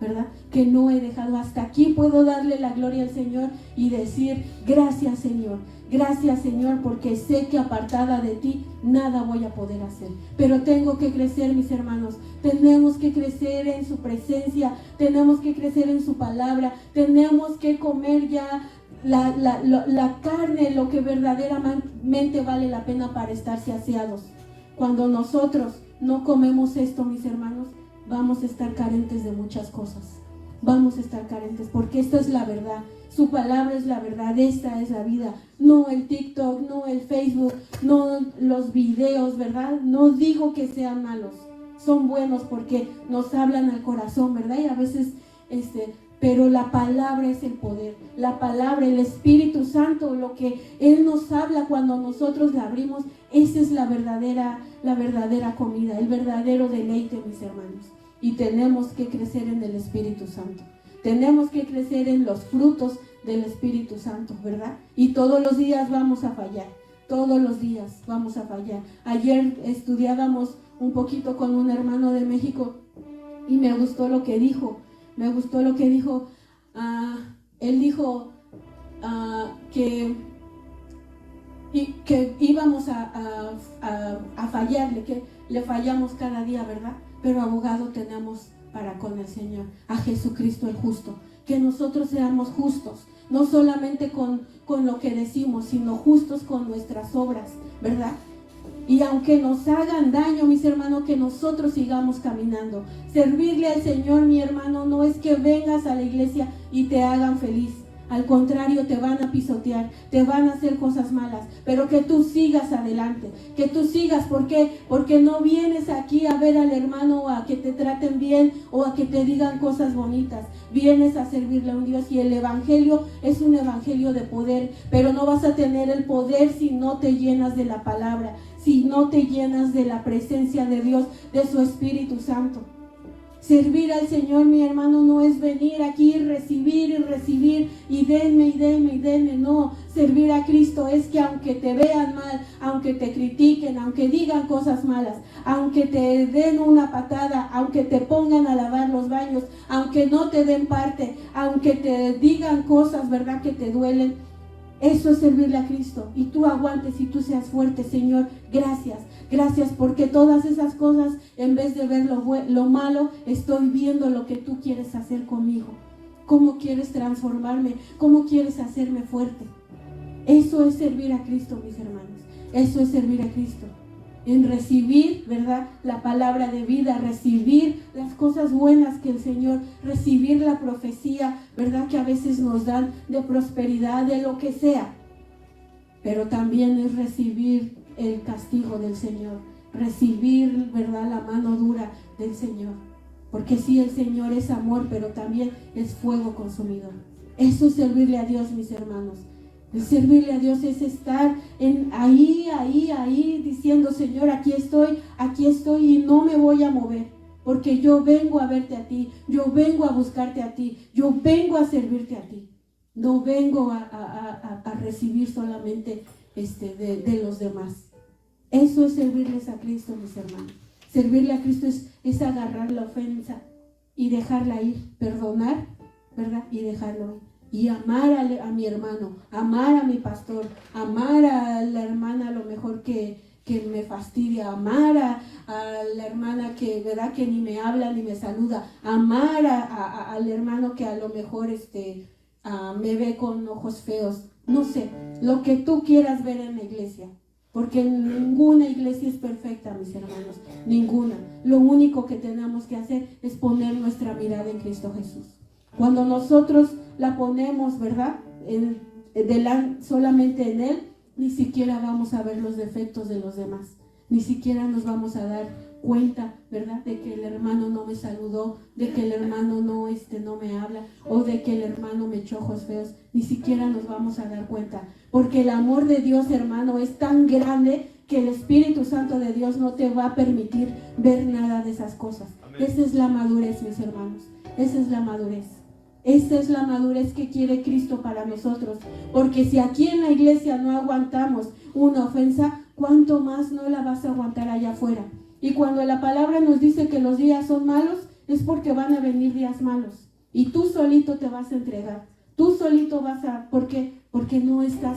¿verdad? Que no he dejado. Hasta aquí puedo darle la gloria al Señor y decir: gracias, Señor. Gracias, Señor, porque sé que apartada de ti nada voy a poder hacer. Pero tengo que crecer, mis hermanos. Tenemos que crecer en su presencia. Tenemos que crecer en su palabra. Tenemos que comer ya la carne, lo que verdaderamente vale la pena para estar saciados. Cuando nosotros no comemos esto, mis hermanos, vamos a estar carentes de muchas cosas. Vamos a estar carentes, porque esta es la verdad. Su palabra es la verdad, esta es la vida. No el TikTok, no el Facebook, no los videos, ¿verdad? No digo que sean malos, son buenos porque nos hablan al corazón, ¿verdad? Y a veces, pero la palabra es el poder. La palabra, el Espíritu Santo, lo que Él nos habla cuando nosotros la abrimos, esa es la verdadera comida, el verdadero deleite, mis hermanos. Y tenemos que crecer en el Espíritu Santo. Tenemos que crecer en los frutos del Espíritu Santo, ¿verdad? Y todos los días vamos a fallar. Todos los días vamos a fallar. Ayer estudiábamos un poquito con un hermano de México y me gustó lo que dijo. Él dijo que íbamos a fallarle, que le fallamos cada día, ¿verdad? Pero abogado tenemos para con el Señor, a Jesucristo el justo. Que nosotros seamos justos, no solamente con lo que decimos, sino justos con nuestras obras, ¿verdad? Y aunque nos hagan daño, mis hermanos, que nosotros sigamos caminando. Servirle al Señor, mi hermano, no es que vengas a la iglesia y te hagan feliz. Al contrario, te van a pisotear, te van a hacer cosas malas, pero que tú sigas adelante, que tú sigas. ¿Por qué? Porque no vienes aquí a ver al hermano o a que te traten bien o a que te digan cosas bonitas. Vienes a servirle a un Dios, y el evangelio es un evangelio de poder, pero no vas a tener el poder si no te llenas de la palabra, si no te llenas de la presencia de Dios, de su Espíritu Santo. Servir al Señor, mi hermano, no es venir aquí y recibir y denme. No, servir a Cristo es que aunque te vean mal, aunque te critiquen, aunque digan cosas malas, aunque te den una patada, aunque te pongan a lavar los baños, aunque no te den parte, aunque te digan cosas, ¿verdad?, que te duelen. Eso es servirle a Cristo. Y tú aguantes y tú seas fuerte. Señor, gracias. Gracias porque todas esas cosas, en vez de ver lo malo, estoy viendo lo que tú quieres hacer conmigo. Cómo quieres transformarme, cómo quieres hacerme fuerte. Eso es servir a Cristo, mis hermanos. Eso es servir a Cristo. En recibir, ¿verdad?, la palabra de vida, recibir las cosas buenas que el Señor, recibir la profecía, ¿verdad?, que a veces nos dan de prosperidad, de lo que sea. Pero también es recibir el castigo del Señor, recibir, ¿verdad?, la mano dura del Señor. Porque sí, el Señor es amor, pero también es fuego consumidor. Eso es servirle a Dios, mis hermanos. El servirle a Dios es estar ahí, diciendo: Señor, aquí estoy y no me voy a mover, porque yo vengo a verte a ti, yo vengo a buscarte a ti, yo vengo a servirte a ti. No vengo a recibir solamente de los demás. Eso es servirles a Cristo, mis hermanos. Servirle a Cristo es agarrar la ofensa y dejarla ir, perdonar, ¿verdad?, y dejarlo ir. Y amar a mi hermano, amar a mi pastor, amar a la hermana a lo mejor que me fastidia, amar a la hermana que, ¿verdad?, que ni me habla ni me saluda, amar al hermano que a lo mejor me ve con ojos feos. No sé, lo que tú quieras ver en la iglesia, porque ninguna iglesia es perfecta, mis hermanos, ninguna. Lo único que tenemos que hacer es poner nuestra mirada en Cristo Jesús. Cuando nosotros la ponemos, ¿verdad?, solamente en Él, ni siquiera vamos a ver los defectos de los demás. Ni siquiera nos vamos a dar cuenta, ¿verdad?, de que el hermano no me saludó, de que el hermano no me habla, o de que el hermano me echó ojos feos. Ni siquiera nos vamos a dar cuenta. Porque el amor de Dios, hermano, es tan grande que el Espíritu Santo de Dios no te va a permitir ver nada de esas cosas. Amén. Esa es la madurez, mis hermanos. Esa es la madurez. Esa es la madurez que quiere Cristo para nosotros. Porque si aquí en la iglesia no aguantamos una ofensa, ¿cuánto más no la vas a aguantar allá afuera? Y cuando la palabra nos dice que los días son malos, es porque van a venir días malos. Y tú solito te vas a entregar. Tú solito ¿por qué? Porque no estás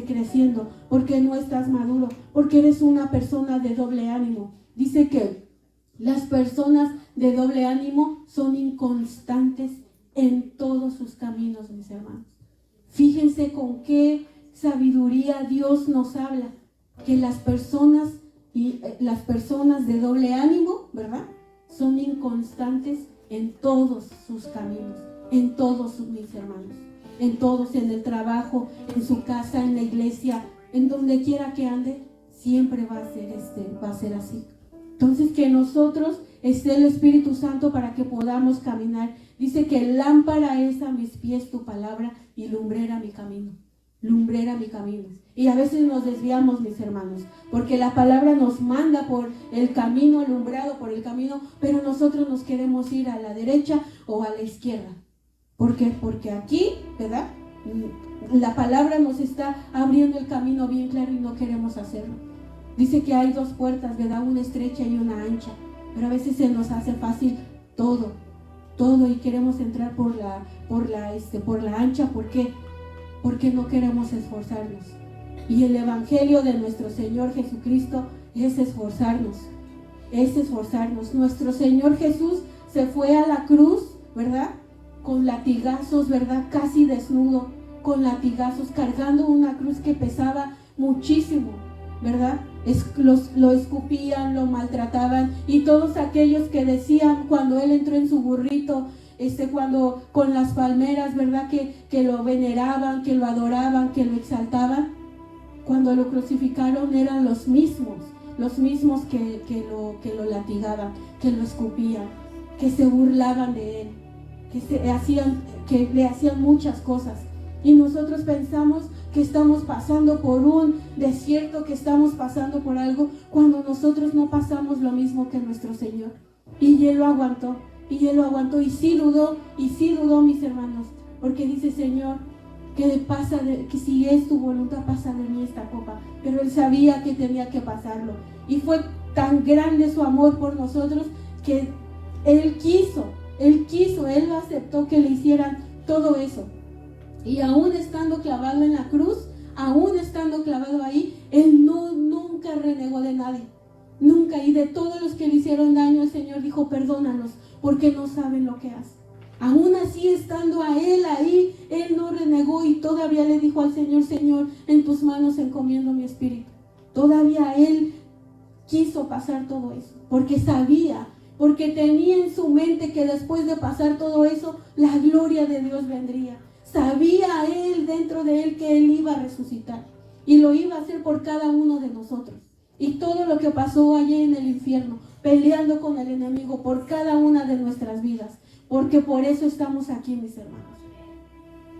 creciendo, porque no estás maduro, porque eres una persona de doble ánimo. Dice que las personas de doble ánimo son inconstantes en todos sus caminos, mis hermanos. Fíjense con qué sabiduría Dios nos habla, que las personas de doble ánimo, ¿verdad?, son inconstantes en todos sus caminos, en todos, mis hermanos, en todos, en el trabajo, en su casa, en la iglesia, en donde quiera que ande, siempre va a ser así. Entonces, que nosotros esté el Espíritu Santo para que podamos caminar. Dice que lámpara es a mis pies tu palabra y lumbrera mi camino. Lumbrera mi camino. Y a veces nos desviamos, mis hermanos, porque la palabra nos manda por el camino, alumbrado por el camino, pero nosotros nos queremos ir a la derecha o a la izquierda. ¿Por qué? Porque aquí, ¿verdad?, la palabra nos está abriendo el camino bien claro y no queremos hacerlo. Dice que hay 2 puertas, ¿verdad?, una estrecha y una ancha, pero a veces se nos hace fácil todo y queremos entrar por la ancha. ¿Por qué? Porque no queremos esforzarnos. Y el evangelio de nuestro Señor Jesucristo es esforzarnos. Nuestro Señor Jesús se fue a la cruz, ¿verdad?, con latigazos, ¿verdad?, casi desnudo, con latigazos, cargando una cruz que pesaba muchísimo, ¿verdad? Lo escupían, lo maltrataban, y todos aquellos que decían cuando él entró en su burrito, cuando con las palmeras, ¿verdad?, que lo veneraban, que lo adoraban, que lo exaltaban, cuando lo crucificaron eran los mismos que lo latigaban, que lo escupían, que se burlaban de él, que le hacían muchas cosas. Y nosotros pensamos que estamos pasando por un desierto, que estamos pasando por algo, cuando nosotros no pasamos lo mismo que nuestro Señor. Y él lo aguantó, y sí dudó, mis hermanos, porque dice: Señor, que si es tu voluntad, pasa de mí esta copa. Pero él sabía que tenía que pasarlo, y fue tan grande su amor por nosotros que él aceptó que le hicieran todo eso. Y aún estando clavado en la cruz, aún estando clavado ahí, él nunca renegó de nadie, nunca. Y de todos los que le hicieron daño, el Señor dijo: perdónalos, porque no saben lo que hacen. Aún así, estando a él ahí, él no renegó, y todavía le dijo al Señor: Señor, en tus manos encomiendo mi espíritu. Todavía él quiso pasar todo eso, porque sabía, porque tenía en su mente que después de pasar todo eso, la gloria de Dios vendría. Sabía él dentro de él que él iba a resucitar, y lo iba a hacer por cada uno de nosotros. Y todo lo que pasó allí en el infierno, peleando con el enemigo por cada una de nuestras vidas, porque por eso estamos aquí, mis hermanos.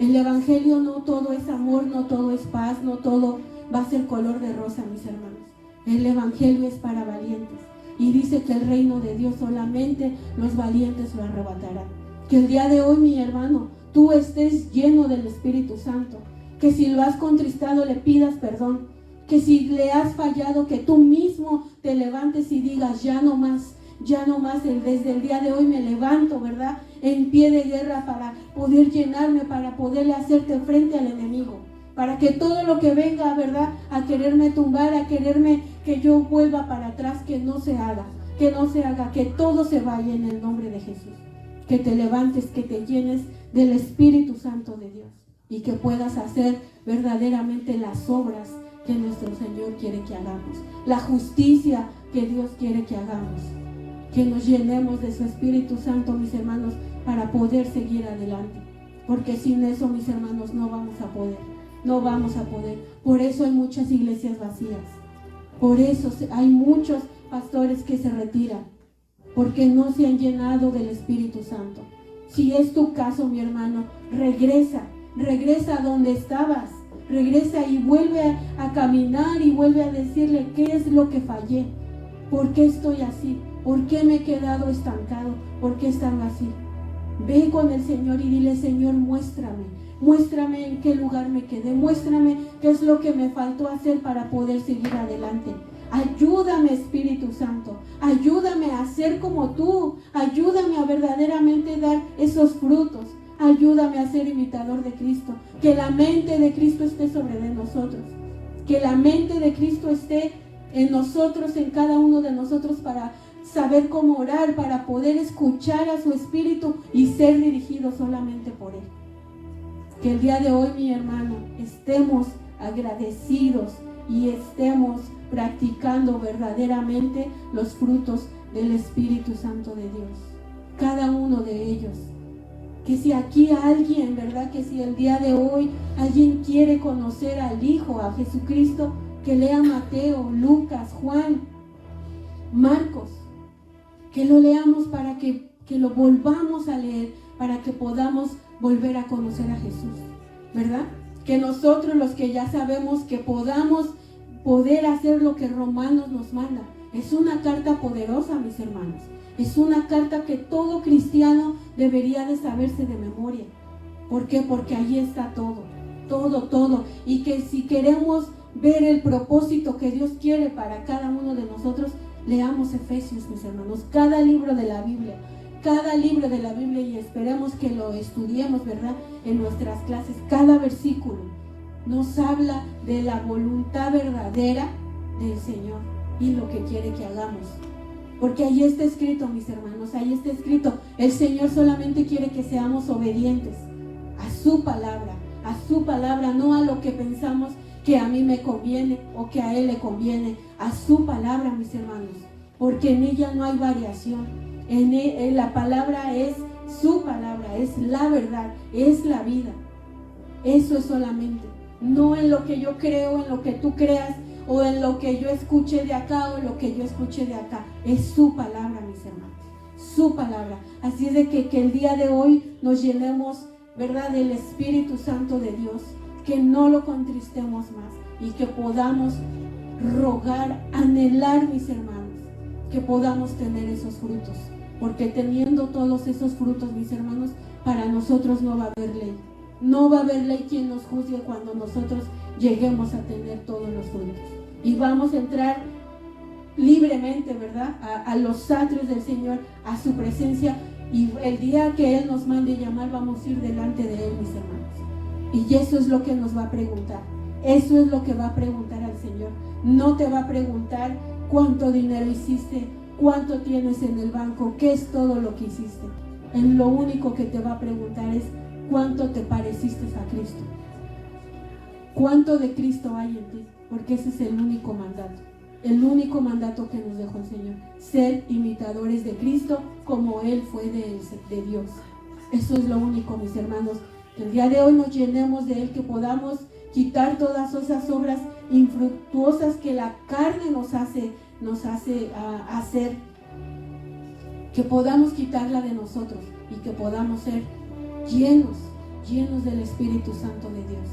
El evangelio no todo es amor, no todo es paz, no todo va a ser color de rosa, mis hermanos. El evangelio es para valientes, y dice que el reino de Dios solamente los valientes lo arrebatarán. Que el día de hoy, mi hermano, tú estés lleno del Espíritu Santo, que si lo has contristado le pidas perdón, que si le has fallado, que tú mismo te levantes y digas: ya no más, desde el día de hoy me levanto, ¿verdad?, en pie de guerra para poder llenarme, para poderle hacerte frente al enemigo, para que todo lo que venga, ¿verdad?, a quererme tumbar, a quererme que yo vuelva para atrás, que no se haga, que todo se vaya en el nombre de Jesús. Que te levantes, que te llenes del Espíritu Santo de Dios, y que puedas hacer verdaderamente las obras que nuestro Señor quiere que hagamos, la justicia que Dios quiere que hagamos, que nos llenemos de su Espíritu Santo, mis hermanos, para poder seguir adelante, porque sin eso, mis hermanos, no vamos a poder. Por eso hay muchas iglesias vacías, por eso hay muchos pastores que se retiran, porque no se han llenado del Espíritu Santo. Si es tu caso, mi hermano, regresa a donde estabas, regresa y vuelve a caminar, y vuelve a decirle: ¿qué es lo que fallé? ¿Por qué estoy así? ¿Por qué me he quedado estancado? ¿Por qué están así? Ve con el Señor y dile: Señor, muéstrame en qué lugar me quedé, muéstrame qué es lo que me faltó hacer para poder seguir adelante. Ayúdame, Espíritu Santo, ayúdame a ser como tú, ayúdame a verdaderamente dar esos frutos, ayúdame a ser imitador de Cristo, que la mente de Cristo esté sobre de nosotros, que la mente de Cristo esté en nosotros, en cada uno de nosotros, para saber cómo orar, para poder escuchar a su Espíritu y ser dirigido solamente por Él. Que el día de hoy, mi hermano, estemos agradecidos y estemos practicando verdaderamente los frutos del Espíritu Santo de Dios. Cada uno de ellos. Que si aquí alguien, ¿verdad? Que si el día de hoy alguien quiere conocer al Hijo, a Jesucristo, que lea Mateo, Lucas, Juan, Marcos. Que lo leamos para que lo volvamos a leer, para que podamos volver a conocer a Jesús, ¿verdad? Que nosotros, los que ya sabemos, que podamos poder hacer lo que Romanos nos manda. Es una carta poderosa, mis hermanos. Es una carta que todo cristiano debería de saberse de memoria. ¿Por qué? Porque ahí está todo. Y que si queremos ver el propósito que Dios quiere para cada uno de nosotros, leamos Efesios, mis hermanos. Cada libro de la Biblia, y esperemos que lo estudiemos, ¿verdad? En nuestras clases. Cada versículo nos habla de la voluntad verdadera del Señor y lo que quiere que hagamos. Porque ahí está escrito, mis hermanos, ahí está escrito. El Señor solamente quiere que seamos obedientes a su palabra, no a lo que pensamos que a mí me conviene o que a Él le conviene, a su palabra, mis hermanos. Porque en ella no hay variación. En la palabra es su palabra, es la verdad, es la vida. Eso es solamente. No en lo que yo creo, en lo que tú creas, o en lo que yo escuché de acá o en lo que yo escuché de acá. Es su palabra, mis hermanos, su palabra. Así es de que el día de hoy nos llenemos, ¿verdad?, del Espíritu Santo de Dios, que no lo contristemos más y que podamos rogar, anhelar, mis hermanos, que podamos tener esos frutos, porque teniendo todos esos frutos, mis hermanos, para nosotros no va a haber ley. No va a haber ley quien nos juzgue cuando nosotros lleguemos a tener todos los frutos. Y vamos a entrar libremente, ¿verdad?, a los atrios del Señor, a su presencia. Y el día que Él nos mande llamar, vamos a ir delante de Él, mis hermanos. Y eso es lo que nos va a preguntar. Eso es lo que va a preguntar al Señor. No te va a preguntar cuánto dinero hiciste, cuánto tienes en el banco, qué es todo lo que hiciste. Lo único que te va a preguntar es cuánto te pareciste a Cristo. ¿Cuánto de Cristo hay en ti? Porque ese es el único mandato que nos dejó el Señor. Ser imitadores de Cristo como Él fue de Dios. Eso es lo único, mis hermanos. Que el día de hoy nos llenemos de Él, que podamos quitar todas esas obras infructuosas que la carne nos hace hacer. Que podamos quitarla de nosotros y que podamos ser llenos del Espíritu Santo de Dios.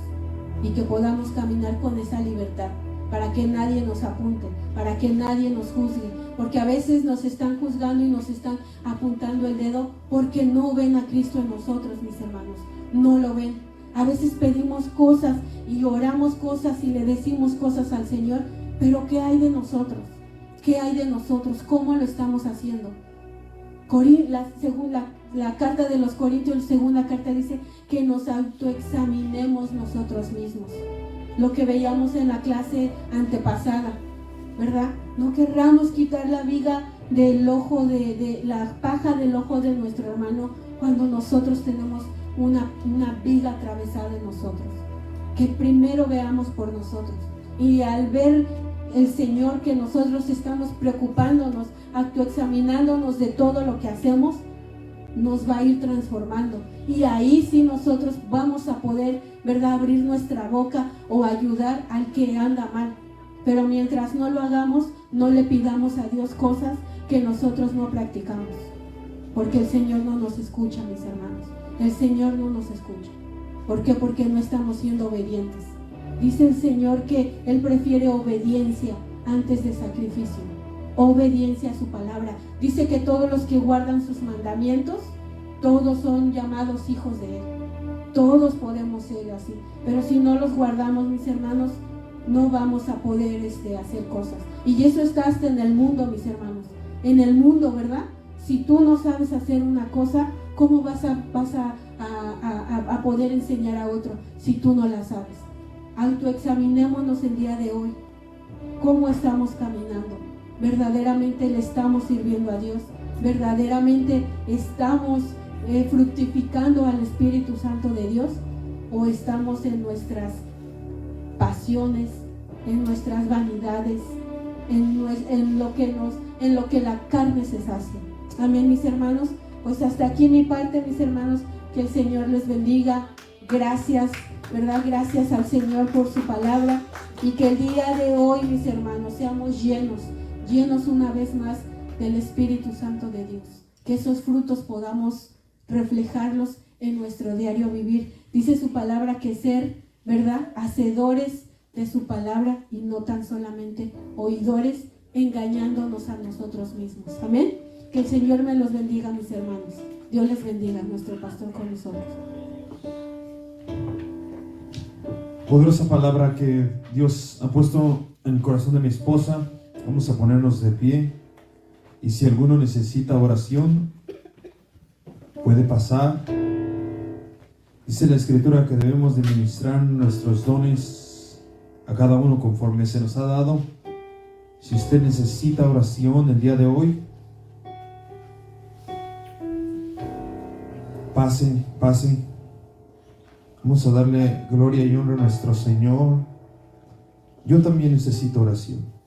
Y que podamos caminar con esa libertad, para que nadie nos apunte, para que nadie nos juzgue, porque a veces nos están juzgando y nos están apuntando el dedo porque no ven a Cristo en nosotros, mis hermanos, no lo ven. A veces pedimos cosas y oramos cosas y le decimos cosas al Señor, pero ¿qué hay de nosotros? ¿Qué hay de nosotros? ¿Cómo lo estamos haciendo? La carta de los Corintios, segunda carta, dice que nos autoexaminemos nosotros mismos. Lo que veíamos en la clase antepasada, ¿verdad? No querramos quitar la viga del ojo, de la paja del ojo de nuestro hermano cuando nosotros tenemos una viga atravesada en nosotros. Que primero veamos por nosotros. Y al ver el Señor que nosotros estamos preocupándonos, autoexaminándonos de todo lo que hacemos, nos va a ir transformando. Y ahí sí nosotros vamos a poder, ¿verdad?, abrir nuestra boca o ayudar al que anda mal. Pero mientras no lo hagamos, no le pidamos a Dios cosas que nosotros no practicamos. Porque el Señor no nos escucha, mis hermanos. El Señor no nos escucha. ¿Por qué? Porque no estamos siendo obedientes. Dice el Señor que Él prefiere obediencia antes de sacrificio. Obediencia a su palabra. Dice que todos los que guardan sus mandamientos, todos son llamados hijos de Él. Todos podemos ser así. Pero si no los guardamos, mis hermanos, no vamos a poder hacer cosas. Y eso está hasta en el mundo, mis hermanos. En el mundo, ¿verdad? Si tú no sabes hacer una cosa, ¿cómo vas a poder enseñar a otro si tú no la sabes? Autoexaminémonos el día de hoy. ¿Cómo estamos caminando? ¿Verdaderamente le estamos sirviendo a Dios? ¿Verdaderamente estamos fructificando al Espíritu Santo de Dios? o estamos en nuestras pasiones, en nuestras vanidades, en lo que la carne se sacia. Amén, mis hermanos. Pues hasta aquí mi parte, mis hermanos. Que el Señor les bendiga. Gracias, ¿verdad? Gracias al Señor por su palabra. Y que el día de hoy, mis hermanos, seamos llenos una vez más del Espíritu Santo de Dios. Que esos frutos podamos reflejarlos en nuestro diario vivir. Dice su palabra que ser, ¿verdad?, hacedores de su palabra y no tan solamente oidores, engañándonos a nosotros mismos. Amén. Que el Señor me los bendiga, mis hermanos. Dios les bendiga, nuestro pastor con nosotros. Poderosa palabra que Dios ha puesto en el corazón de mi esposa. Vamos a ponernos de pie. Y si alguno necesita oración, puede pasar. Dice la Escritura que debemos de ministrar nuestros dones a cada uno conforme se nos ha dado. Si usted necesita oración el día de hoy, pase. Vamos a darle gloria y honra a nuestro Señor. Yo también necesito oración.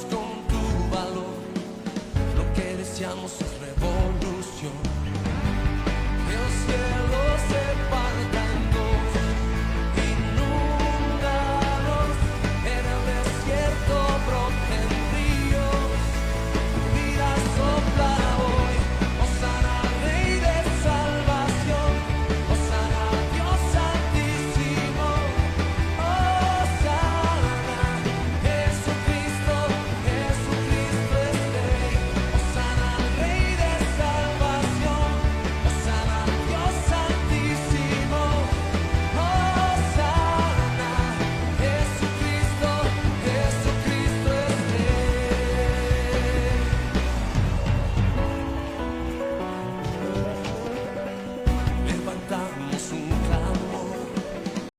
Con tu valor, lo que deseamos es revolver.